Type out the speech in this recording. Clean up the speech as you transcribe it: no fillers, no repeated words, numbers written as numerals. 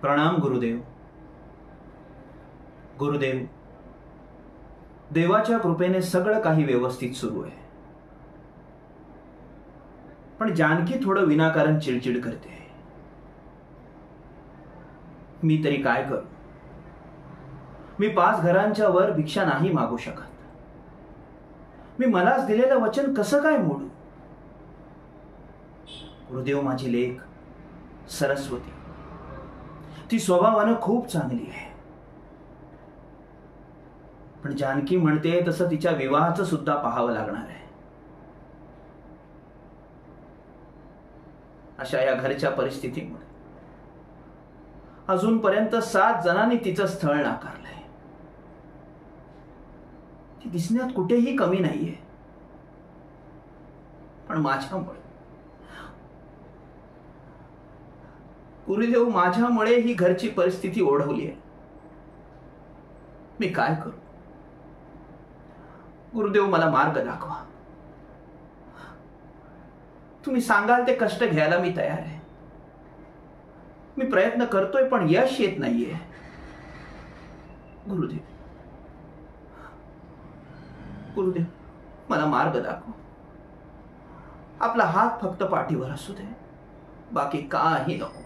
प्रणाम गुरुदेव. गुरुदेव, देवाच्या कृपेने सगळं काही व्यवस्थित सुरू आहे, पण जानकी थोडं विनाकारण चिडचिड करते. मी तरी काय करू? मी 5 घरांच्या वर भिक्षा नाही मागू शकत. मी मलाच दिलेलं वचन कसं काय मोडू? गुरुदेव, माझी लेक सरस्वती, ती स्वभावानं खूप चांगली आहे, पण जानकी म्हणते तसं तिच्या विवाहाचं सुद्धा पाहावं लागणार आहे. अशा या घरच्या परिस्थितीमुळे अजूनपर्यंत 7 जणांनी तिचं स्थळ नाकारलंय. ती दिसण्यात कुठेही कमी नाहीये, पण माझ्यामुळे, गुरुदेव, माझ्यामुळे ही घरची परिस्थिती ओढवली आहे. मी काय करू? गुरुदेव, मला मार्ग दाखवा. तुम्ही सांगाल ते कष्ट घ्यायला मी तयार आहे. मी प्रयत्न करतोय, पण यश येत नाहीये. गुरुदेव, गुरुदेव, मला मार्ग दाखवा. आपला हात फक्त पाठीवर असू दे, बाकी काही नको.